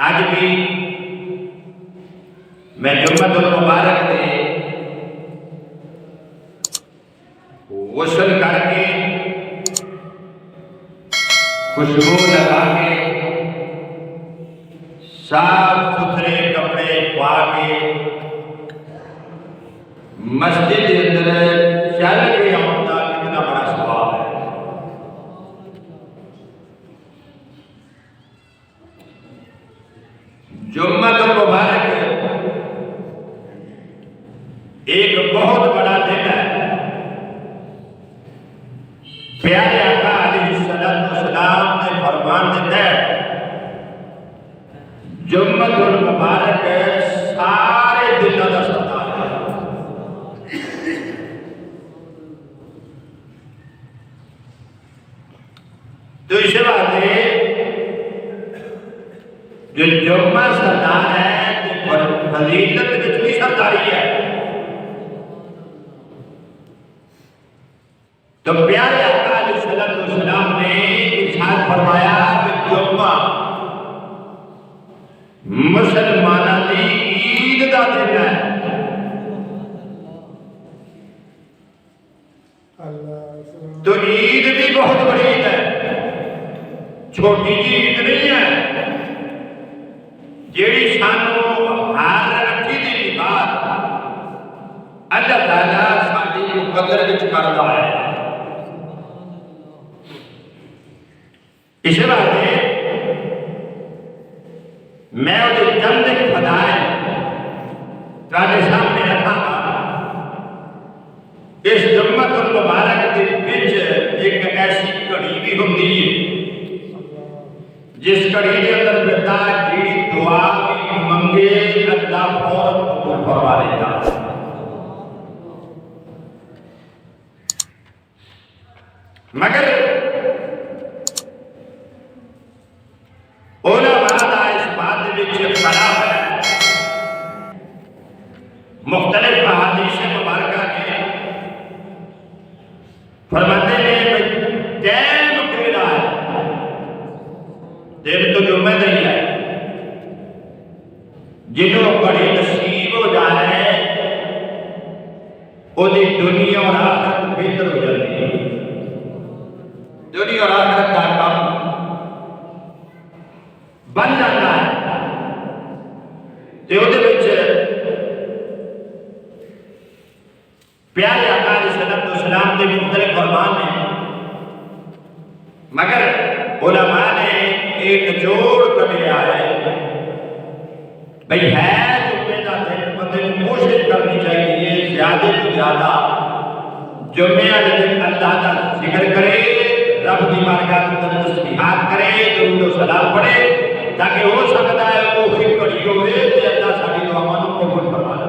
اج بھی میں جمعۃ المبارک دے غسل کر کے خوشبو لگا کے صاف ستھرے کپڑے پا کے مسجد کے اندر چل کے آؤں کا کتنا بڑا ثواب ہے۔ جمعۃ المبارک ایک بہت بڑا دن ہے۔ پیارے آقا علیہ السلام نے فرمان دیتا ہے جمعۃ المبارک سارے دنوں کا سردار ہے۔ تو اس واسطے جو جمعہ سردار ہے تو فضیلت وچ بھی سرداری ہے۔ تو پیارے آقا علیہ السلام نے ارشاد فرمایا کہ جمعہ مسلمانوں کی عید کا دن ہے۔ تو عید بھی بہت بڑی عید ہے، چھوٹی جی عید نہیں ہے جیڑی سانو ہر اٹھی دن بعد اللہ تعالیٰ ساری مقدر وچ کردا ہے۔ اس واسطے میں وہ چند فضائل تواڈے سامنے رکھاں گا۔ اس جمعۃ المبارک کے وچ ایک ایسی گھڑی بھی ہوندی ہے جس گھڑی کے اندر بندہ جیڑی دعا بھی منگے اللہ فوراً قبول فرما لیتا۔ مگر علماء دا اس بات وچ اختلاف ہے۔ مختلف احادیث مبارکہ نے فرماتے ہیں کہ ٹائم کیڑا ہے، دن تو جمعہ دا ہی ہے، جنہوں بڑی نصیب ہو جائے وہ دنیا اور آخرت بہتر ہو جاتی ہے۔ دنیا اور آخرت کا کام بن جاتا ہے۔ تو وہ پیارے آقا علیہ السلام کے مختلف فرمان ہیں، مگر علماء نے ایک نچوڑ کڈیا ہے بھئی ہے جمعے کا دن بندے کو کوشش کرنی چاہیے زیادہ تو زیادہ جمعے والے دن اللہ کا ذکر کرے، رب کی بارگاہ کے اندر تسبیحات کرے، درود و سلام پڑھے، تاکہ ہو سکتا ہے وہ ہی کڑی ہوئے کہ اللہ ساری دعاواں کو قبول فرما لے۔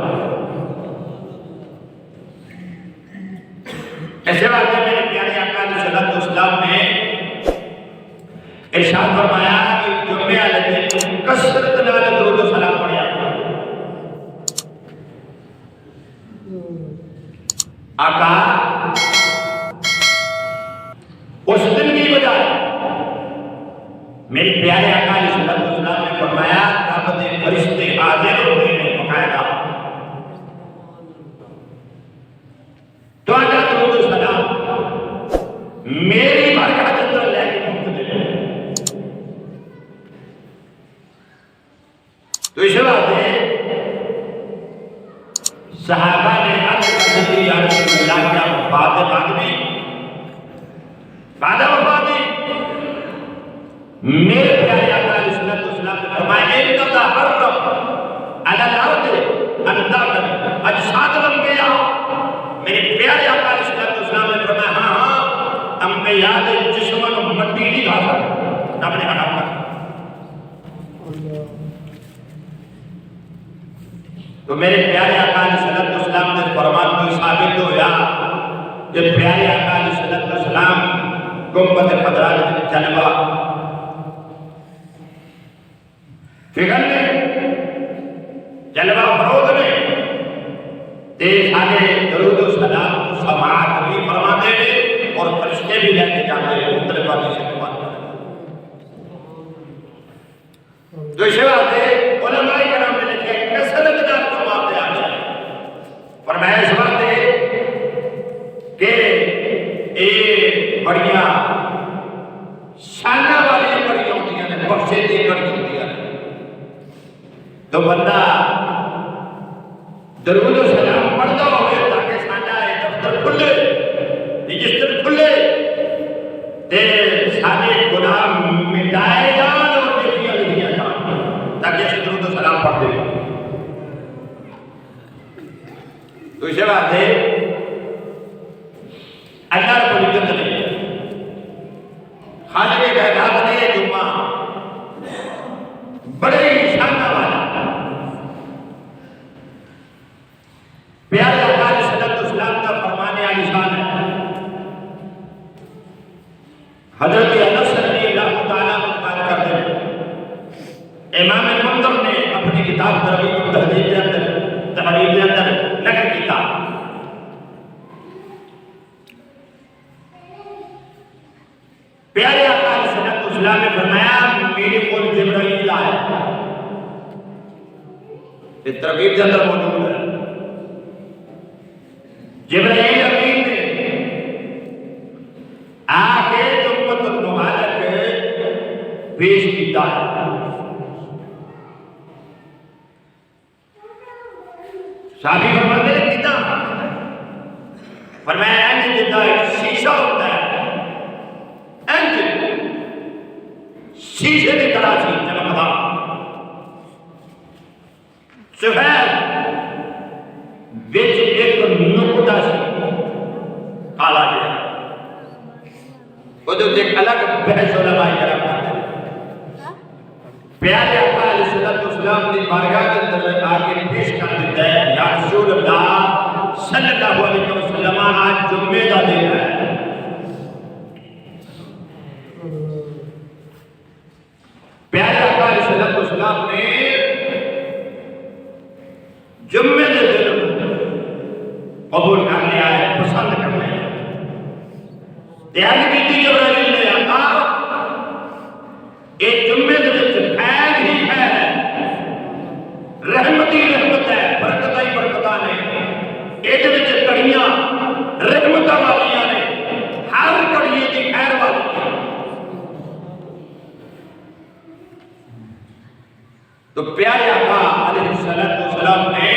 ایسے بات ہے میرے پیارے آقا علیہ السلام نے ارشاد فرمایا کہ جمعے والے دن کثرت نال درود و سلام پڑھیا کرو۔ آقا اس دن کی بجائے میرے پیارے آقا علیہ السلام نے فرمایا رب دے فرشتے حاضر ہوتے ہیں باقاعدہ تو آجا درود و سلام میری بارگاہ کے اندر لے کے پہنچ دے۔ تو اس واسطے صحابہ نے عرض کر دی یا رسول اللہ کیا وفات بعد میں بعد وفات میرے پیارے آقا علیہ السلام نے فرمایا انما حرم علی الارض انداد اجساد الانبیاء۔ میرے پیارے آقا علیہ السلام نے فرمایا ہاں انبیاء دے جسموں مٹی نہیں کھا سکتے، رب نے حرام کر۔ تو میرے پیارے آقا علیہ السلام نے فرمان کو ثابت ہویا کہ پیارے آقا علیہ السلام گنبد خضرا کے جلوہ فکر نے جلوہ فروغ نے تے سارے درود و سلام کو سماعت بھی فرماتے ہیں اور فرشتے بھی لے کے جاتے ہیں مختلف حدیث سے بات کرتے ہیں۔ تو اس واسطے علماء کرام نے لکھا ہے کثرت نال ثواب دیا جائے فرمایا اس واسطے کہ یہ بڑیاں شانہ والی بڑی ہوتی ہیں بخشے دی بڑی ہوتی ہیں تو بندہ درود و سلام پڑھتا ہوئے تاکہ سانہ دفتر کھلے رجسٹر کھلے تے سارے گناہ مٹائے جان اور نیکیاں لکھیاں جان تاکہ اسے درود و سلام پڑھ دے تو اسے بات ہے اللہ رب العزت نے خالق کائنات نے جمعہ بڑے ہی شانہ والا پیارے آقا علیہ الصلوۃ والسلام کا فرمانے عالی شان ہے حضرت انس رضی اللہ تعالیٰ عنہ کرتے ہیں امام منذر نے اپنی کتاب ترغیب التہذیب کے اندر نقل کیا پیارے آقا علیہ الصلوۃ والسلام نے فرمایا میرے کول جبرائیل آیا یہ ترغیب کے اندر موجود ہے جبرائیل امین نے آ کے امت المبارک پیش کیتا ہے صحابی فرماتے ہیں کیتا فرمایا انج جدا ایک شیشہ ہوتا ہے انج شیشے کی طرح سی چمکدا سفید بچ ایک نقطہ سی کالا جہا وہ تو ایک الگ بحث علماء کرام کرتے ہیں پیارے آقا علیہ الصلوۃ والسلام نے بارگاہ کے اندر آ کے پیش کر دیتا ہے یا رسول اللہ صلی اللہ علیہ وسلم آج جمعے کا دن ہے پیارے آقا علیہ الصلوۃ والسلام نے جمعے کے دن قبول کر لیا ہے پسند کر لیا ہے دیان کی تھی جبرائیل نے آقا ایک جمعے کے دن خیر ہی خیر ہے رحمت ہی رحمت ہے برکتہ ہی برکتہ نے ایک دن کڑیاں رحمتہ والیاں نے ہر کڑیے کی خیر والی ہے تو پیارے آقا علیہ الصلوۃ والسلام نے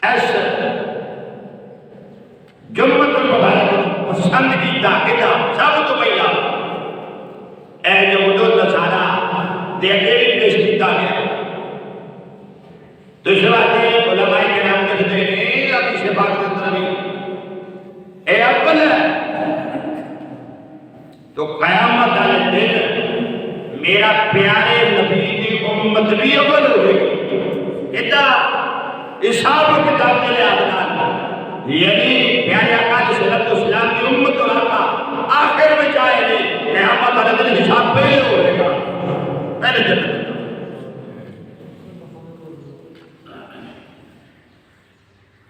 ایسا جمعۃ المبارک پسند کیتا کتا سب تو پہلا اے یہود و نصارا دے کے پیش کیتا گیا تو اس بات علماء کرام کہتے ہیں حدیث پاک کے اندر بھی اے اول ہے تو قیامت والے دن میرا پیارے نبی کی امت بھی اول ہوگی کتا حساب و کتاب کے لحاظ یعنی پیارے آقا علیہ الصلوۃ والسلام کی امت اور آقا آخر میں جائے گی قیامت والے دن حساب پہلے ہوئے گا پہلے جنت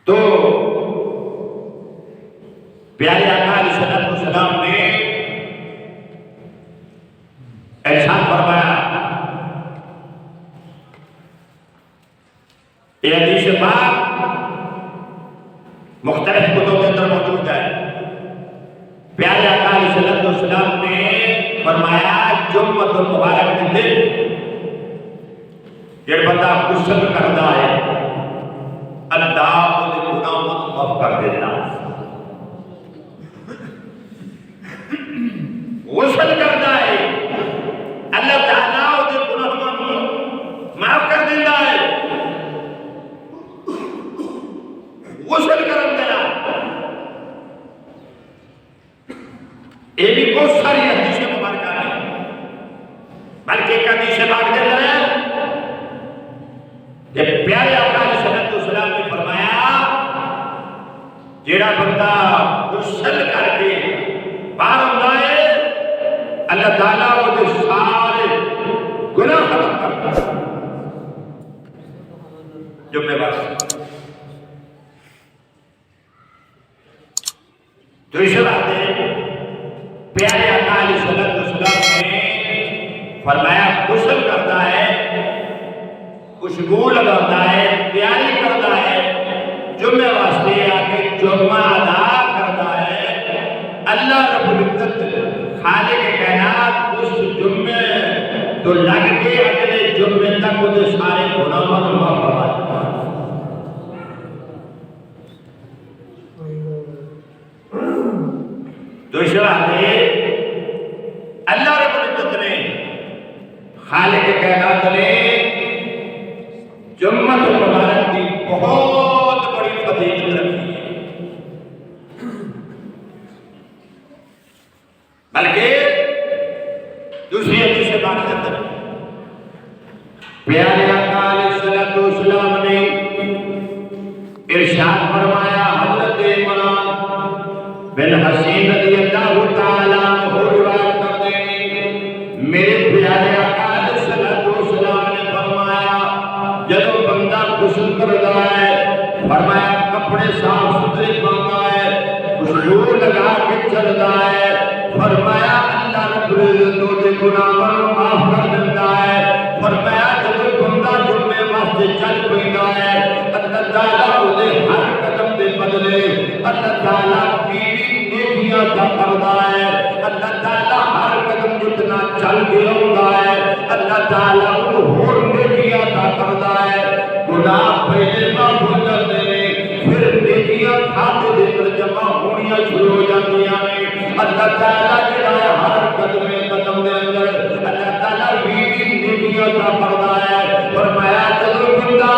تو پیارے آقا علیہ الصلوۃ والسلام نے ارشاد فرمایا یہ حدیث پاک مختلف کتب کے اندر موجود ہے پیارے آقا علیہ الصلوۃ والسلام نے فرمایا جمعۃ المبارک کے دن جڑ بندہ غسل کرتا ہے اللہ اس کے گناہ معاف کر دیتا غسل کرتا ہے اللہ تعالیٰ اس کے گناہ معاف کر دیتا ہے غسل کرن دینا یہ بھی بہت ساری حدیث مبارکہ ہیں بلکہ ایک حدیث پاک کے اندر ہے کہ پیارے آقا علیہ الصلوۃ والسلام نے فرمایا جیڑا بندہ غسل کر کے باہر آتا ہے اللہ تعالیٰ وہ سارے گناہ ختم کرتا ہے جمعے بات تو اس بات ہے پیارے آقا علیہ الصلوۃ والسلام نے فرمایا غسل کرتا ہے، خوشبو لگاتا ہے، تیاری کرتا ہے، جمعے واسطے آ کے جمعہ ادا کرتا ہے، اللہ رب العزت خالق کائنات اس جمعے تو لگ کے اگلے جمعے تک وہ سارے گناہوں کو معاف فرما دیتا ہے۔ دوسرا ہے اللہ رب العزت نے خالق کائنات نے جمعہ مبارک کی بہت بڑی فضیلت رکھی ہے، بلکہ دوسری حدیث سے بات کرتے ہیں پیارے آقا علیہ السلام نے ارشاد فرمایا، حضرت عمران بن حسین رضی اللہ تعالیٰ عنہ روایت کرتے ہیں، میرے پیارے آقا علیہ السلام نے فرمایا جب بندہ غسل کرتا ہے، فرمایا کپڑے صاف ستھرے پہنتا ہے، خوشبو لگا کے چلتا ہے، فرمایا اللہ رب العزت کے گناہوں کو معاف کر دیتا ہے، فرمایا جب بندہ جمعے واسطے چل پڑتا ہے، اللہ تعالیٰ اسے ہر قدم دے بدلے اللہ تعالیٰ بیوی نیکیاں عطا کرتا ہے، اللہ تعالیٰ ہر قدم جتنا چل کے آتا ہے اللہ تعالیٰ کو اور نیکیاں عطا کرتا ہے، گناہ پہلے معاف ہو جاتے ہیں، پھر نیکیاں کھاتے دے کر جمع ہونیاں شروع ہو جاتی ہیں، اللہ تعالیٰ جڑا ہے ہر قدم دے اندر اللہ تعالیٰ بیوی نیکیاں عطا کرتا ہے، فرمایا جب بندہ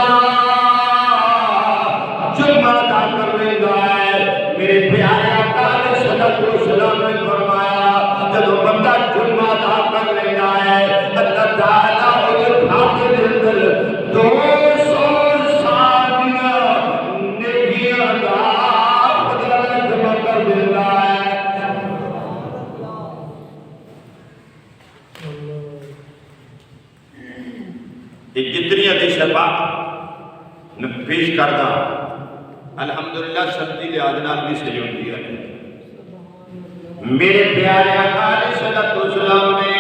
جمعہ ادا کر لیتا ہے، میرے پیارے آقا علیہ السلام نے فرمایا جب بندہ جمعہ ادا کر لیتا ہے اللہ تعالیٰ اس کھاتے کے اندر 200 سال نیکیاں کا بدلہ جمع کر دیتا ہے۔ یہ کتنی حدیث پاک میں پیش کردہ الحمدللہ سبتی لحاظ نال بھی صحیح ہوتی ہے۔ میرے پیارے آقا علیہ السلام نے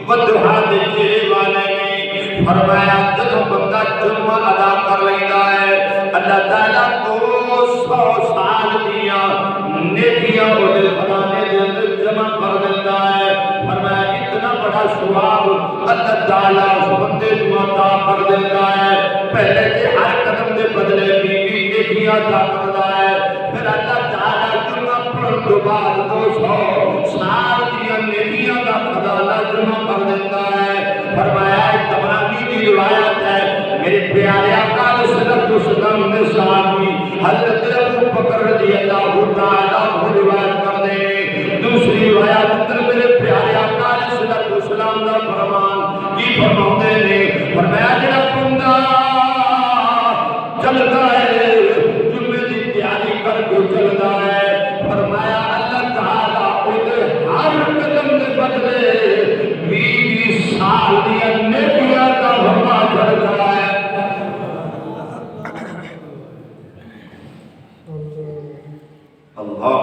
وضحا دے چہرے والے نے فرمایا جب بندہ جمعہ ادا کر لیتا ہے اللہ تعالیٰ 200 سال دیا نیکیاں وہ خزانے دے اندر جمع کر دیتا ہے، فرمایا اتنا بڑا ثواب اللہ تعالیٰ اس بندے کو عطا کر دیتا ہے، پہلے کے ہر قدم دے بدلے بیوی نیکیاں عطا کرتا ہے، پھر اللہ تعالیٰ جمعہ پڑھن کے بعد 200 سال دیا نیکیاں کا خزانہ جمع کر دیتا ہے، فرمایا طبرانی کی روایت ہے، میرے پیارے آقا علیہ السلام نے صحابی حضرت ابو بکر رضی اللہ تعالیٰ عنہ روایت کر دیں، دوسری روایت اندر میرے پیارے آقا علیہ السلام کا فرمان کی فرماتے ہیں، فرمایا جڑا بندہ چلتا ہے جمعے کی تیاری کر کے چلتا ہے، فرمایا اللہ تعالیٰ اسے ہر قدم کے بدلے 20 سال دیا نیکیاں کا فرما کرتا ہے۔ اللہ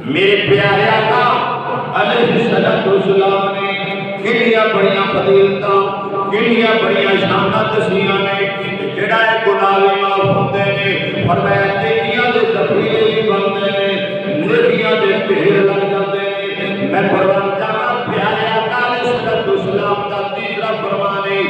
میرے پیارے آقا علیہ السلام نے کنیاں بڑیاں فضیلتاں کنیاں بڑیاں شاناں دسیاں نے، جڑا ہے گناہ بھی معاف ہوندے نے، فرمایا نیکیاں دے ذخیرے بھی بنتے نے، نیکیاں دے ڈھیر لگ جاتے نے۔ میں فرمان جانا پیارے آقا علیہ السلام کا تیسرا فرمان ہے،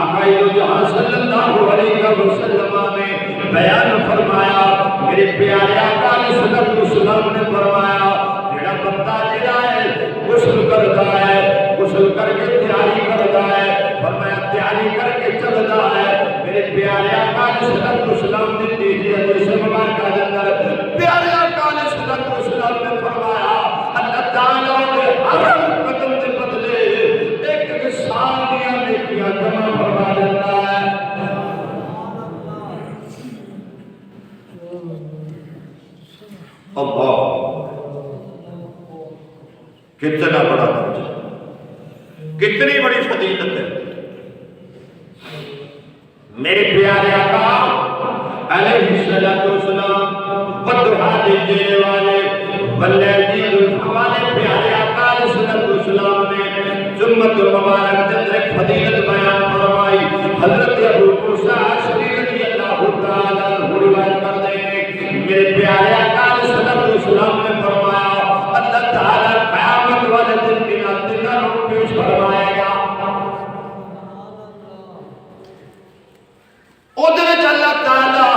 آقا جہاں صلی اللہ علیہ وسلم نے بیان فرمایا، میرے پیارے آقا علیہ السلام نے فرمایا جڑا بندہ جڑا ہے غسل کرتا ہے، غسل کر کے تیاری کرتا ہے، فرمایا تیاری کر کے چلتا ہے، میرے پیارے آقا علیہ السلام نے تیسری حدیث مبارکہ کے اندر پیارے آقا علیہ السلام نے فرمایا اللہ تعالیٰ نے ہر قدم کے بدلے ایک سال دیا نیکیاں جمع فرما دیتا ہے۔ اللہ کتنا بڑا درجہ، کتنی بڑی فضیلت ہے۔ میرے پیارے آقا علیہ السلام وضحا دے دینے والے واللیل والے پیارے آقا علیہ السلام جمعۃ المبارک کے اندر ایک فضیلت بیان فرمائی. حضرت ابو موسیٰ اشعری رضی اللہ تعالیٰ عنہ روایت کرتے ہیں میرے پیارے آقا علیہ السلام نے فرمایا اللہ تعالیٰ قیامت والے دن کے دنوں پیش فرمائے گا. ادھر اللہ تعالیٰ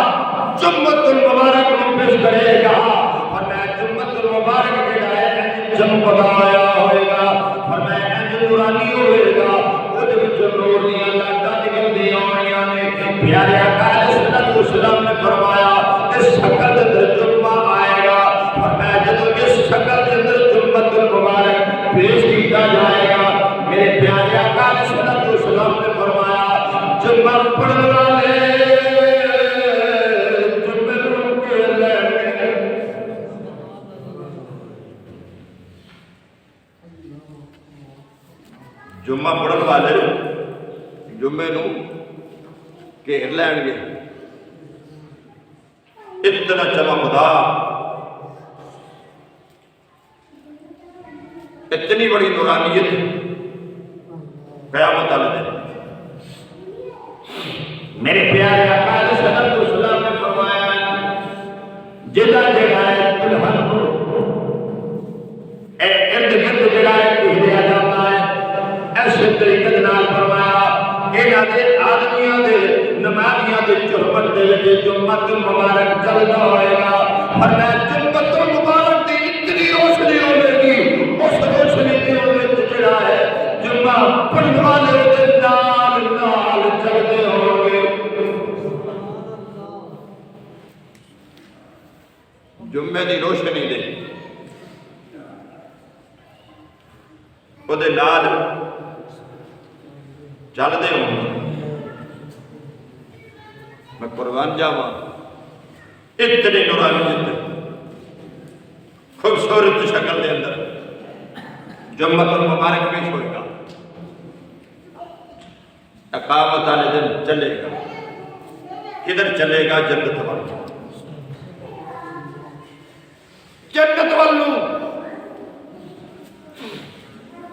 جمعۃ المبارک کو پیش کرے گا اور میں جمعۃ المبارک کے لائے چمکدایا ہوئے گا اور میں نورانی ہوئے گا. ادھر نور دیا لاٹا نکل دیا ہوئے پیارے آقا علیہ السلام نے فرمایا اس شکل اندر جمعہ آئے گا اور میں جب اس شکل اندر جمعۃ المبارک پیش کیا جائے گا میرے پیارے آقا علیہ السلام نے فرمایا جمعہ پڑھنے والے جمعہ پڑھن والے جمعے نو گھیر لین گے. اتنا چمکدا اتنی بڑی نورانیت قیامت والے دن. میرے پیارے آقا علیہ السلام نے فرمایا جدا جڑا ہے دلہن کو ارد گرد جڑا ہے گھیریا جاتا ہے ایسے طریقے نال فرمایا انہاں دے آدمیاں دے نمازیاں دے چربت دے وچ جمعۃ المبارک چلدا ہوئے گا اور میں جمعۃ المبارک دی اتنی روشنی ہوے گی اس روشنی دے وچ جڑا ہے جمعہ پڑھن والے دے نال نال چلدے ہون گے. جمعے دی روشنی دے او دے نال چل دے ہوں. میں قربان جاواں اتنی نورانیت خوبصورت شکل دے اندر جمعۃ المبارک پیش ہوئے گا. اقامت والے دن چلے گا. کدھر چلے گا؟ جنت والوں. جنت والوں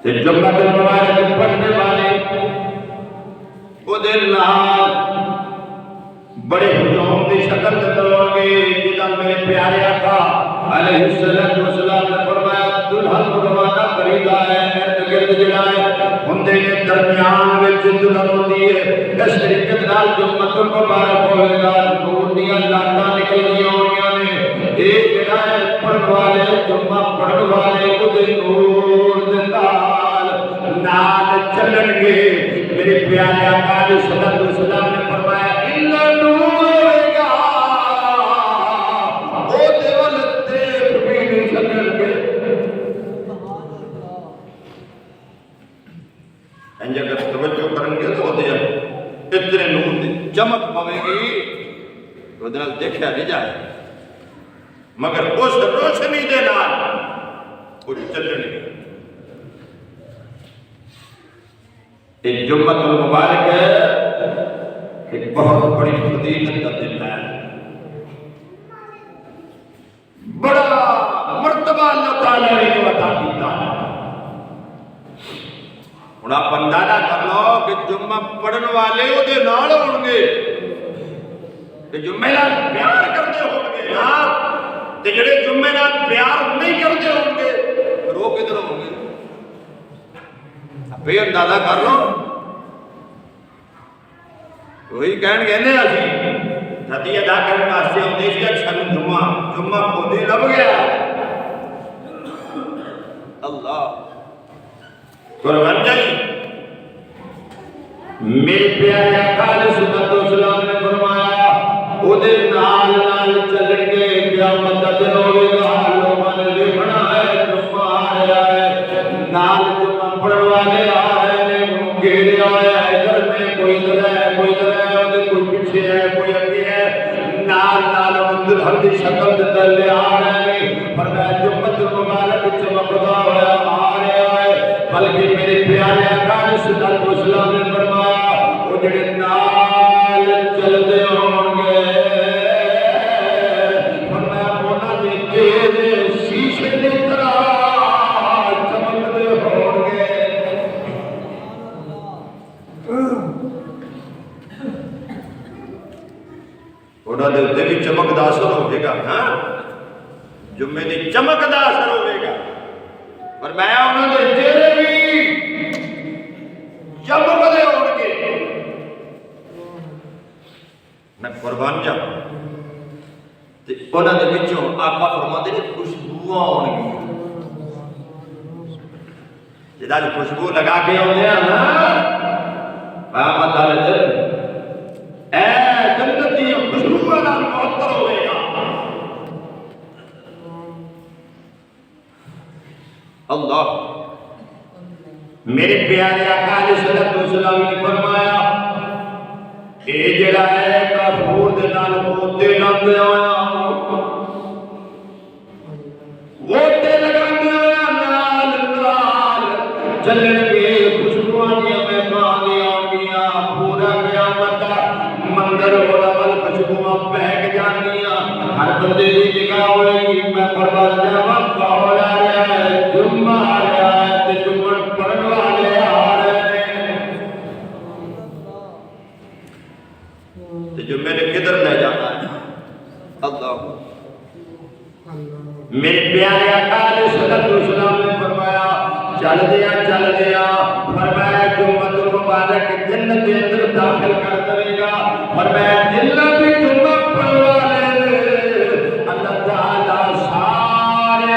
جمعۃ المبارک پڑھنے والے وہ دن بڑے ہجوم کی شکل دلوں گے جدا میرے پیارے آقا علیہ السلام نے فرمایا دلہن کو روانہ کریدا ہے ارد گرد جڑا ہے ہندے نے درمیان وچ دلہن ہوندی ہے. اس طریقے نال جمعۃ المبارک ہوئے گا نور دیا لاٹاں نکلدیاں ہونیاں نے. اے جڑا ہے پڑھن والے جمعہ پڑھن والے اودے نور دے نال چلن گے. میرے پیارے آقا علیہ السلام نے فرمایا ان نور ہوئے گا او دیول دیکھ بھی نہیں سکن گے. انج اگر توجہ کریں گے تو دے اتنے نور دی چمک پوے گی وہ دل دیکھا نہیں جائے مگر اس روشنی دے نال وہ چلن گے. ایک جمعۃ المبارک ہے ایک بہت بڑی فضیلت کا دن ہے. بڑا مرتبہ اللہ تعالیٰ نے جو عطا کیتا ہے. ہن آپ اندازہ کر لو کہ جمعہ پڑھن والے وہ دے نال ہون گے تے جمعے نال پیار کردے ہون گے. ہاں تے جڑے جمعے نال پیار نہیں کردے ہون گے رو کدھر ہون گے؟ بے اندازہ کر لو. وہی کہن گے نے اسی تھدی ادا کرنے واسطے ہوندے سی اچھا جمعہ خودی لب گیا. اللہ قربان جائی. میرے پیارے آقا علیہ السلام نے فرمایا اودے نال نال چلن گے قیامت دا دن ہوے گا. لوگوں نے دیکھنا ہے جمعہ آیا ہے نال جمعہ پڑھن والے آ رہے نے گھیرے آیا ہے. ادھر میں کوئی ادھر ہے کوئی ادھر ہے کوئی پیچھے ہے کوئی اگے ہے. نال نال دلہن دی شکل دے تلے آ رہے نے پر میں جمعۃ المبارک چمکدا ہوا آ رہا ہے. بلکہ میرے پیارے آقا علیہ السلام نے فرمایا وہ جڑے نال چلدے ہون گے فرمایا انہاں دے چہرے شیشے دی طرح چمکدے ہون گے. جمعے دی چمک دا اثر ہوئے گا، پر میں انہوں نے چہرے بھی چمک دے ہون گے. میں قربان جاؤں تے انہوں نے بچوں آقا فرماتے نے خوشبوواں ہون گی. جدا جو خوشبو لگا کے ہوتے ہیں نا قیامت والے دن اے جنتی خوشبو نال معطر ہوئے گا. اللہ میرے پیارے آقا علیہ الصلوۃ والسلام نے فرمایا اے جڑا ہے کافور دے نال موتے لاندے آیا ووٹے لگاندے آیا نال نال چلن گے خوشبوواں دی مہمان آن گیا. پورا قیامت مندر ہونا ول خوشبوواں بہک جان گیا. ہر بندے دی نگاہ ہوئے گی. میں قربان جاواں کون آ رہا ہے؟ جمعہ آ رہا ہے تے جمعہ پڑھن والے آ رہے ہیں تے جمعے نے کدھر لے جانا ہے؟ اللہ میرے پیارے آقا علیہ الصلوۃ والسلام نے فرمایا چل دیا فرمایا جمعہ المبارک جنت کے اندر داخل کر دے گا. فرمایا جنہ بھی جمعہ پڑھوا لے اللہ تعالی سارے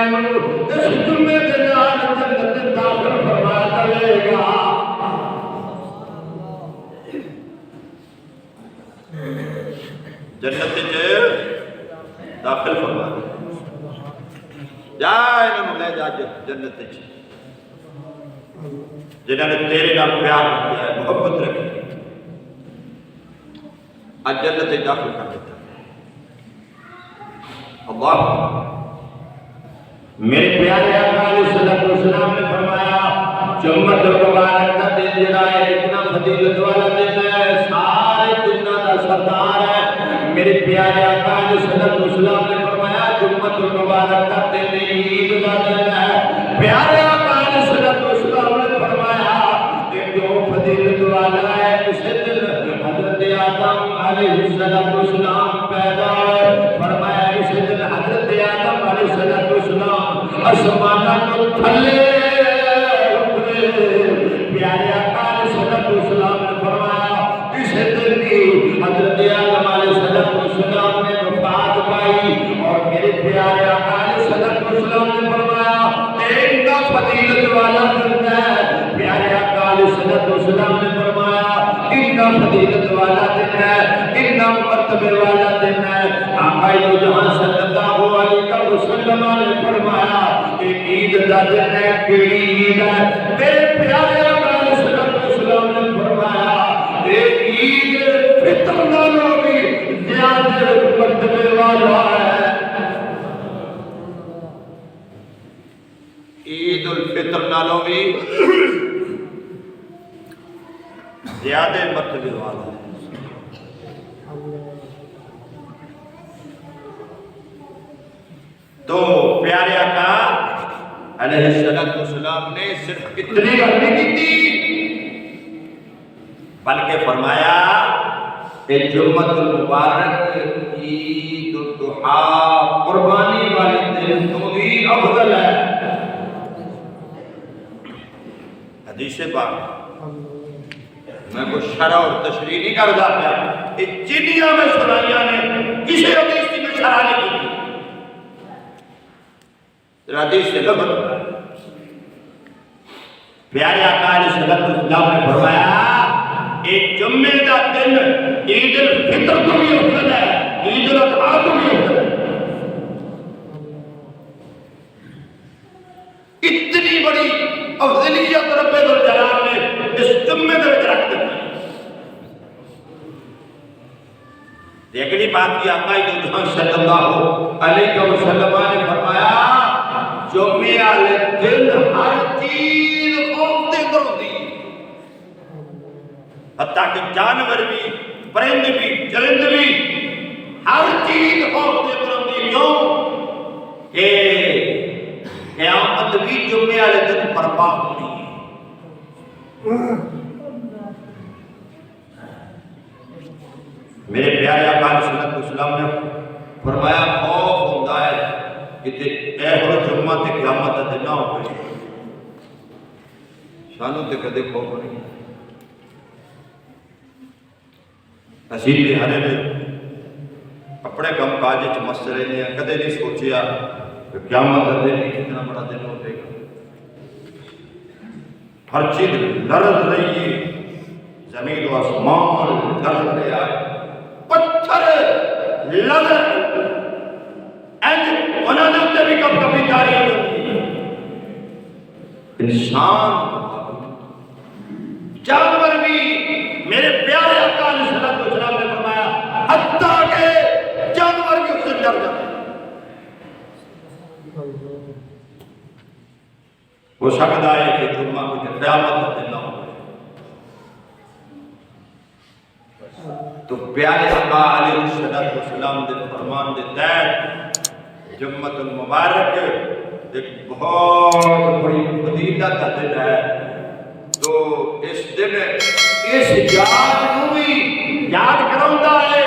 اس جمعے کے نال جنت میں داخل فرما دے گا. جنت میں داخل فرما دے جا انہوں لے جا جنت میں جنہوں نے تیرے نال پیار رکھا ہے محبت رکھی آج جنت میں داخل کر دیتا ہے. اللہ میرے پیارے آقا علیہ الصلوۃ والسلام نے فرمایا جمعہ المبارک کا دن جڑا ہے اتنا فضیلت والا دن ہے سارے دنوں کا سردار ہے. میرے پیارے آقا علیہ الصلوۃ والسلام نے فرمایا جمعہ المبارک کا دن عید کا دن ہے. پیارے آقا علیہ الصلوۃ والسلام نے فرمایا کہ جو فضیلت والا ہے اسے دن حضرت آدم علیہ السلام پیدا ہے. فرمایا اسے دن حضرت آدم علیہ السلام آسمانہ کو تھلے اترے. پیارے آقا علیہ السلام نے فرمایا اسے دن کی حضرت آدم علیہ السلام نے وفات پائی. اور میرے پیارے آقا علیہ السلام نے فرمایا ایک کا فضیلت والا دن ہے. پیارے آقا علیہ السلام نے فرمایا اتنا فضیلت والا دن ہے اتنا مرتبے والا دن ہے. آقا جہاں صلی اللہ علیہ وسلم نے فرمایا کہ عید کا دن ہے. کیڑی عید ہے؟ میرے پیارے آقا علیہ السلام نے فرمایا ایک عید فطر نالوں بھی زیادہ مرتبے والا ہے. عید الفطر نالوں بھی زیادہ مرتبے والا ہے. تو پیارے آقا علیہ السلام نے صرف اتنی بات نہیں کی تھی بلکہ فرمایا کہ جمعہ المبارک عید الضحیٰ قربانی والے دن تو بھی افضل ہے. حدیث پاک میں کوئی شرح اور تشریح نہیں کرتا پیا. یہ جنیاں میں سنائیاں نے کسی حدیث کی میں شرح نہیں کی. حدیث سے لفظ پیارے آقا علیہ السلام نے فرمایا ایک جمعے کا دن عید الفطر کو بھی افضل ہے عید الاضحیٰ کو بھی افضل ہے. اتنی بڑی افضلیت رب الجلال نے اس جمعے میں رکھ دی. اگلی بات کی آقا صلی اللہ علیہ وسلم نے فرمایا جمعے والے دن ہر چیز خوف دے کر ہوتی حتیٰ کہ جانور بھی پرند بھی چرند بھی ہر چیز خوف دے کر ہوتی. کیوں کہ قیامت بھی جمعے والے دن برپا ہونی ہے. میرے پیارے آقا صلی اللہ علیہ وسلم نے فرمایا خوف ہوتا ہے کہ ایہو جمعہ تے قیامت تے نہ ہوئے سانوں تے کدے خوف نہیں اسی تے ہر اپنے کم کاج وچ مست رہنے ہیں کدے نہیں سوچیا کہ قیامت کا دن کتنا بڑا دن ہوگا ہر چیز لرز رہی ہے زمین و آسمان لرز رہا ہے پتھر لرز انہوں نے بھی کبھی تاریخ ہوتی ہے انسان جانور بھی میرے پیارے آقا علیہ السلام نے فرمایا حتیٰ کہ جانور بھی اس سے ڈر جاتے ہیں وہ سکتا ہے کہ جمعہ کچھ قیامت دن نہ ہو تو پیارے آقا علیہ السلام دے فرمان دے تحت جمعۃ المبارک ایک بہت بڑی فضیلت کا دن ہے تو اس دن اس یاد کو بھی یاد کراؤں ہے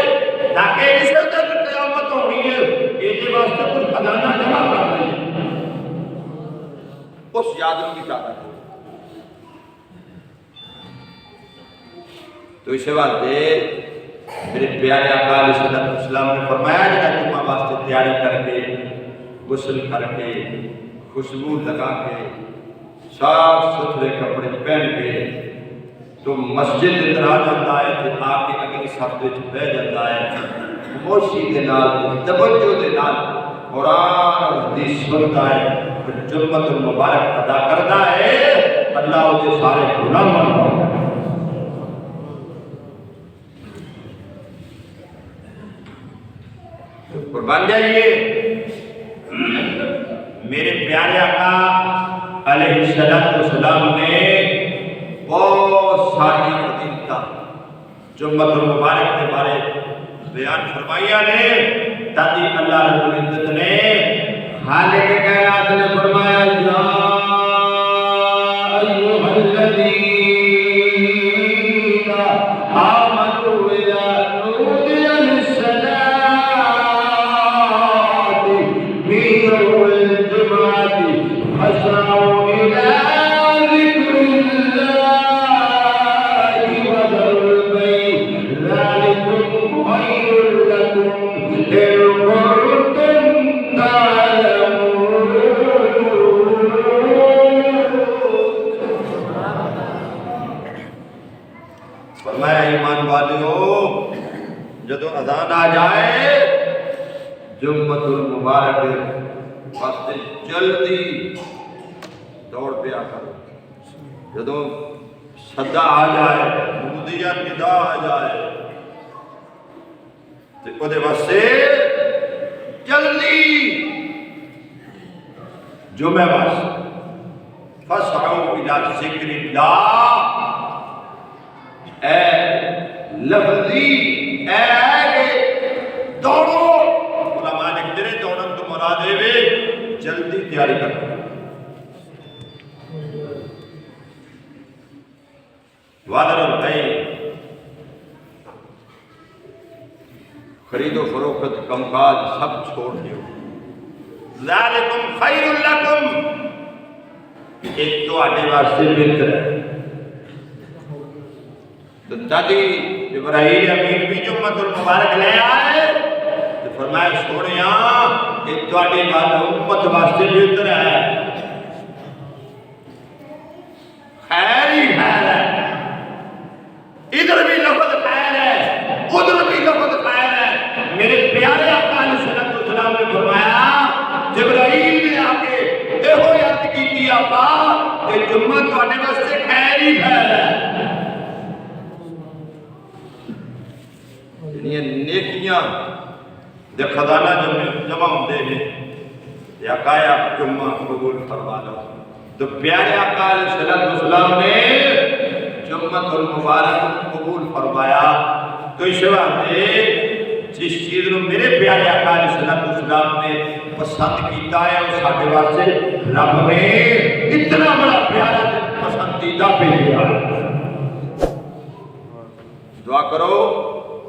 تاکہ اس دن قیامت ہونی ہے اس واسطے کچھ خزانہ جمع کر دیں اس یاد کو بھی طاقت ہو تو اس واسطے میرے پیارے آقا علیہ السلام نے فرمایا کہ جمعہ واسطے تیاری کر کے غسل کر کے خوشبو لگا کے صاف ستھرے کپڑے پہن کے تو مسجد اندر آ جاتا ہے کہ آ کے اگلی صف وچ بیٹھ جاتا ہے خاموشی دے نال توجہ دے نال قرآن اور حدیث سنتا ہے جمعۃ المبارک ادا کرتا ہے اللہ اس کے سارے گناہ معاف کرتا ہے قربان جائیے میرے پیارے آقا علیہ السلام نے بہت ساری فضیلت جمعۃ المبارک کے بارے بیان فرمائیا نے تاکہ اللہ رب العزت نے خالق کائنات نے فرمایا یا ایھا الذین آمنوا اذا نودی للصلاۃ من یوم الجمعۃ فاسعوا الی ذکر اللہ وذروا البیع ذلکم خیر لکم ان کنتم تعلمون فرمایا ایمان والیو جدو اذان آ جائے جمعۃ المبارک واسطے جلدی دوڑ پیا کرو جدو صدا آ جائے نودیہ ندا آ جائے تو وہ دے واسطے جلدی جمعہ واسطے فاسعوا الی ذکر اللہ اے لفظی اے دوڑو علماء نے تیرے دوڑن تو مراد ہے جلدی تیاری کرو وادر البیع خرید و فروخت کم کاج سب چھوڑ دیو ذالکم خیر لکم ایک تو آنے واسطے بہتر ہے تو دادی ابراہیم امین بھی جمعۃ المبارک لے آئے تو فرمایا سونیا ایک تو آنے امت واسطے بہتر ہے خیر ہی خیر ہے ادھر بھی لفظ خیر ہے ادھر بھی لفظ خیر ہے میرے پیارے آقا علیہ السلام نے فرمایا جبرائیل نے آ کے ایہو یاد کی آقا کہ جمعہ تواڈے واسطے خیر ہی خیر ہے یہ نیکیاں دے خزانہ جمع ہوندے ہیں یا آقا جمعہ قبول فرما لو تو پیارے آقا علیہ السلام نے جمعۃ المبارک قبول فرمایا تو اس واسطے جس چیز کو میرے پیارے آقا علیہ السلام نے پسند کیتا ہے وہ ساڈے واسطے رب نے اتنا بڑا پیارا پسندیدہ بھیجا دعا کرو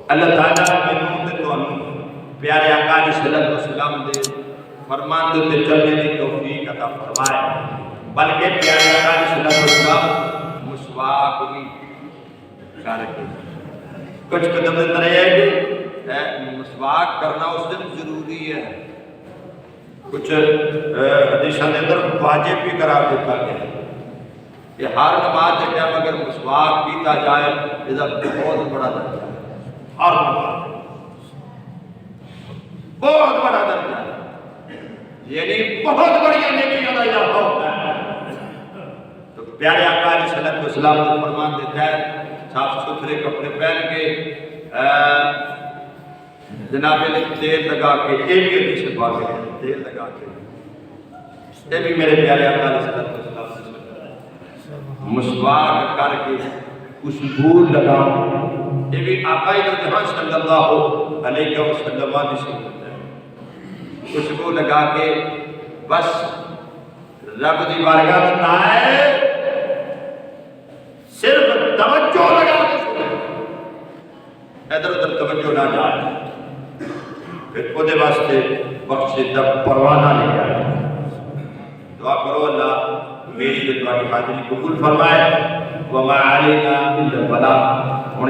اللہ تعالیٰ مینوں تے تانوں پیارے آقا علیہ السلام دے فرمان دے چلنے کی توفیق عطا فرمائے۔ بلکہ پیارے آقا علیہ الصلوۃ والسلام مسواک بھی کر کے کچھ قدم اندر ہے کہ مسواک کرنا اس دن ضروری ہے، کچھ حدیثوں کے اندر واجب بھی قرار دیتا گیا کہ ہر نماز کے ٹائم اگر مسواک پیتا جائے اس کا بہت بڑا درجہ ہے، ہر نماز بہت بڑا درجہ ہے، یعنی بہت بڑی نیکیوں کا اضافہ ہوتا ہے۔ تو پیارے آقا علیہ الصلوۃ والسلام کو فرمان دیتا ہے صاف ستھرے کپڑے پہن کے جناب نے تیل لگا کے، ایک حدیث پاک ہے تیل لگا کے، یہ بھی میرے پیارے آقا علیہ الصلوۃ والسلام سے مسواک کر کے خوشبو لگا، یہ بھی آقا جہاں صلی اللہ علیہ وسلم کی سنت ہے۔ خوشبو لگا کے بس رب دی بارگاہ میں آئے، صرف توجہ لگا کے ادھر ادھر توجہ نہ جائے، پھر وہ دے واسطے بخشے دا پروانہ لے جائے۔ دعا کرو اللہ میری جو تمہاری حاضری قبول فرمائے۔ وما علینا الا البلاغ۔